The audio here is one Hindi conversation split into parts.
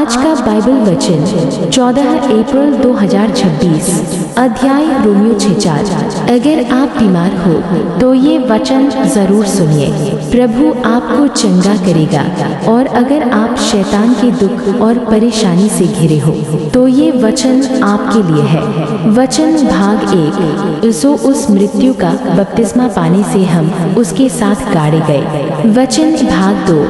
आज का बाइबल वचन 14 अप्रैल 2026, अध्याय रोमियो 6:4। अगर आप बीमार हो तो ये वचन जरूर सुनिए, प्रभु आपको चंगा करेगा। और अगर आप शैतान के दुख और परेशानी से घिरे हो तो ये वचन आपके लिए है। वचन भाग 1। सो उस मृत्यु का बपतिस्मा पाने से हम उसके साथ गाड़े गए। वचन भाग 2।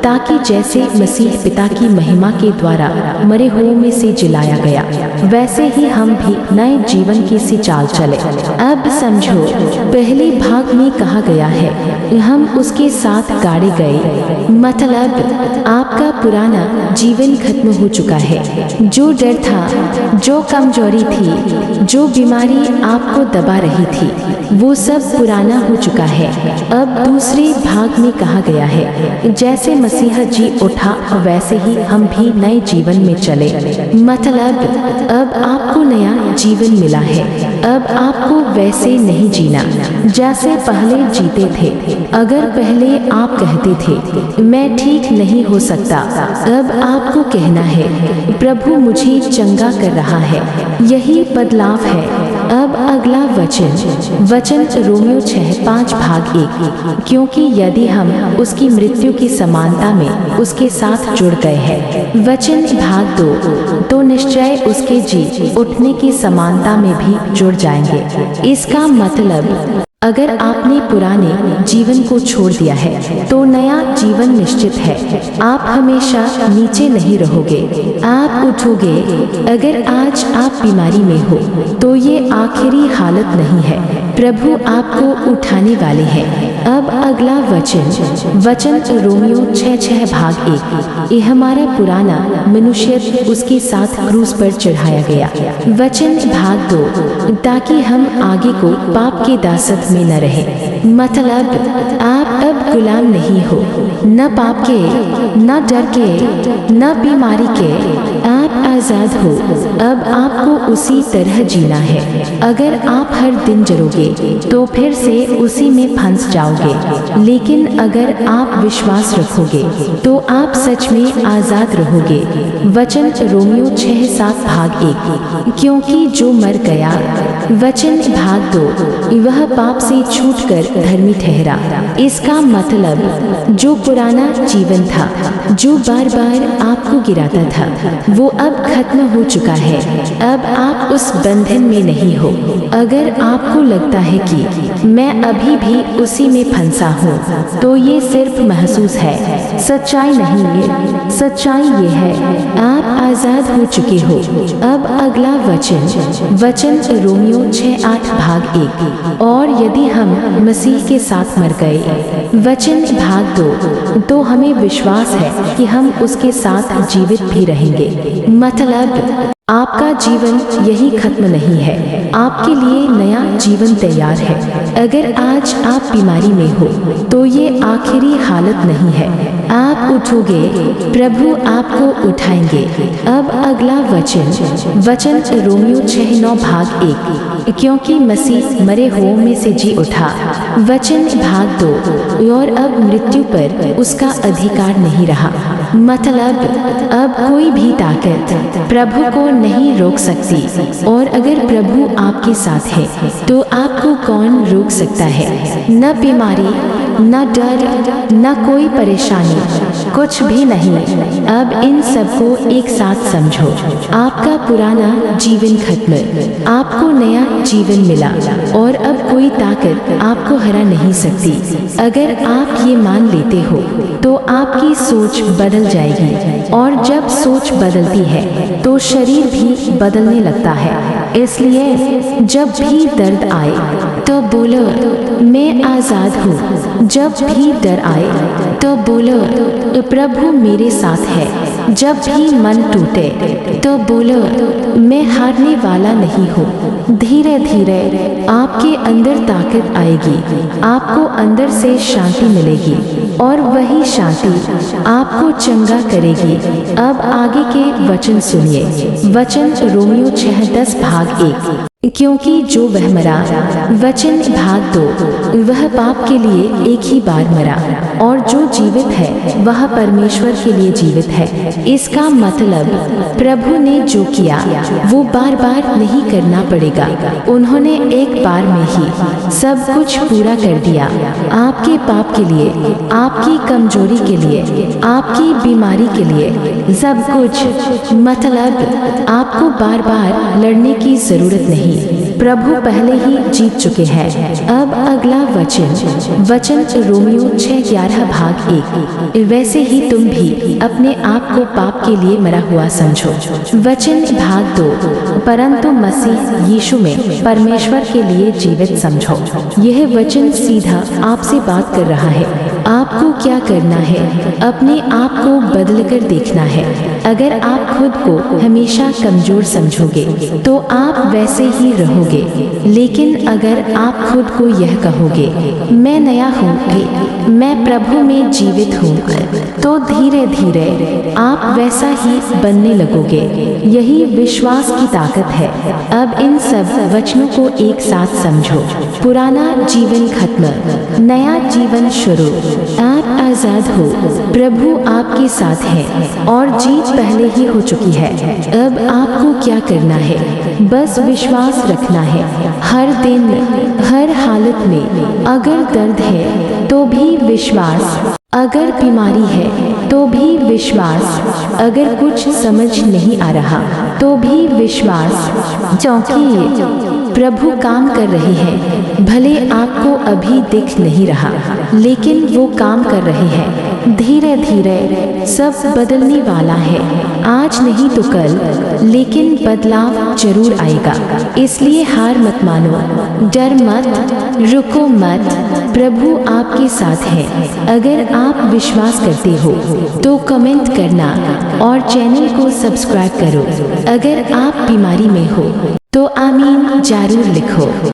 ताकि जैसे मसीह पिता की महिमा के द्वारा मरे हुओं में से जिलाया गया, वैसे ही हम भी नए जीवन की सी चाल चले। अब समझो, पहले भाग में कहा गया है हम उसके साथ गाड़े गए, मतलब आपका पुराना जीवन खत्म हो चुका है। जो डर था, जो कमजोरी थी, जो बीमारी आपको दबा रही थी, वो सब पुराना हो चुका है। अब दूसरे भाग में कहा गया है जैसे मसीहा जी उठा वैसे ही हम भी नए जीवन में चले, मतलब अब आपको नया जीवन मिला है। अब आपको वैसे नहीं जीना जैसे पहले जीते थे। अगर पहले आप कहते थे मैं ठीक नहीं हो सकता, अब आपको कहना है प्रभु मुझे चंगा कर रहा है। यही बदलाव है। अब अगला वचन रोमियो 6:5 भाग 1। क्योंकि यदि हम उसकी मृत्यु की समानता में उसके साथ जुड़ गए हैं, वचन भाग 2, तो निश्चय उसके जी उठने की समानता में भी जुड़ जाएंगे। इसका मतलब अगर आपने पुराने जीवन को छोड़ दिया है तो नया जीवन निश्चित है। आप हमेशा नीचे नहीं रहोगे, आप उठोगे। अगर आज आप बीमारी में हो तो ये आखिरी हालत नहीं है, प्रभु आपको उठाने वाले हैं। अब अगला वचन रोमियो 6:6 भाग 1। ये हमारा पुराना मनुष्य उसके साथ क्रूस पर चढ़ाया गया। वचन भाग 2। ताकि हम आगे को पाप के दासत्व में न रहे, मतलब आप अब गुलाम नहीं हो, न पाप के, न डर के, न बीमारी के। आप आजाद हो। अब आपको उसी तरह जीना है। अगर आप हर दिन जरोगे तो फिर से उसी में फंस जाओगे, लेकिन अगर आप विश्वास रखोगे तो आप सच में आजाद रहोगे। वचन रोमियो 6:7 भाग 1। क्योंकि जो मर गया, वचन भाग 2, वह पाप से छूटकर धर्मी ठहरा। इसका मतलब जो पुराना जीवन था, जो बार बार आपको गिराता था, वो अब खत्म हो चुका है। अब आप उस बंधन में नहीं हो। अगर आपको लगता है कि मैं अभी भी उसी में फंसा हूँ, तो ये सिर्फ महसूस है, सच्चाई नहीं है। सच्चाई ये है आप आजाद हो चुके हो। अब अगला वचन रोमियो 6:8 भाग 1। और यदि हम मसीह के साथ मर गए, वचन भाग 2, तो हमें विश्वास है कि हम उसके साथ जीवित भी रहेंगे। मतलब आपका जीवन यही खत्म नहीं है, आपके लिए नया जीवन तैयार है। अगर आज आप बीमारी में हो तो ये आखिरी हालत नहीं है, आप उठोगे, प्रभु आपको उठाएंगे। अब अगला वचन रोमियो 6:9 भाग 1। क्योंकि मसीह मरे हुओं में से जी उठा, वचन भाग 2, और अब मृत्यु पर उसका अधिकार नहीं रहा। मतलब अब कोई भी ताकत प्रभु को नहीं रोक सकती। और अगर प्रभु आपके साथ है तो आपको कौन रोक सकता है? न बीमारी, न डर, न कोई परेशानी, कुछ भी नहीं। अब इन सबको एक साथ समझो। आपका पुराना जीवन खत्म, आपको नया जीवन मिला, और अब कोई ताकत आपको हरा नहीं सकती। अगर आप ये मान लेते हो तो आपकी सोच बदल जाएगी, और जब सोच बदलती है तो शरीर भी बदलने लगता है। इसलिए जब भी दर्द आए तो बोलो मैं आजाद हूँ। जब भी डर आए तो बोलो प्रभु मेरे साथ है। जब भी मन टूटे तो बोलो मैं हारने वाला नहीं हूँ। धीरे धीरे आपके अंदर ताकत आएगी, आपको अंदर से शांति मिलेगी, और वही शांति आपको चंगा करेगी। अब आगे के वचन सुनिए। वचन रोमियो 6:10 भाग 1। क्योंकि जो वह मरा, वचन भाग 2, वह पाप के लिए एक ही बार मरा, और जो जीवित है वह परमेश्वर के लिए जीवित है। इसका मतलब प्रभु ने जो किया वो बार बार नहीं करना पड़ेगा। उन्होंने एक बार में ही सब कुछ पूरा कर दिया। आपके पाप के लिए, आपकी कमजोरी के लिए, आपकी बीमारी के लिए, सब कुछ। मतलब आपको बार बार लड़ने की जरूरत नहीं, प्रभु पहले ही जीत चुके हैं। अब अगला वचन रोमियो 6:11 भाग 1। वैसे ही तुम भी अपने आप को पाप के लिए मरा हुआ समझो। वचन भाग 2, परंतु मसीह यीशु में परमेश्वर के लिए जीवित समझो। यह वचन सीधा आपसे बात कर रहा है। आपको क्या करना है? अपने आप को बदलकर देखना है। अगर आप खुद को हमेशा कमजोर समझोगे तो आप वैसे ही रहोगे। लेकिन अगर आप खुद को यह कहोगे, मैं नया हूँ, मैं प्रभु में जीवित हूँ, तो धीरे धीरे आप वैसा ही बनने लगोगे। यही विश्वास की ताकत है। अब इन सब वचनों को एक साथ समझो। पुराना जीवन खत्म, नया जीवन शुरू। आप आजाद हो, प्रभु आपके साथ है और जीत पहले ही हो चुकी है। अब आपको क्या करना है? बस विश्वास रखना है। हर दिन, हर हालत में। अगर दर्द है तो भी विश्वास, अगर बीमारी है तो भी विश्वास, अगर कुछ समझ नहीं आ रहा तो भी विश्वास, क्योंकि प्रभु काम कर रहे हैं। भले आपको अभी दिख नहीं रहा, लेकिन वो काम कर रहे हैं। धीरे धीरे सब बदलने वाला है। आज नहीं तो कल, लेकिन बदलाव जरूर आएगा। इसलिए हार मत मानो, डर मत, रुको मत। प्रभु आपके साथ है। अगर आप विश्वास करते हो तो कमेंट करना और चैनल को सब्सक्राइब करो। अगर आप बीमारी में हो तो आमीन जरूर लिखो।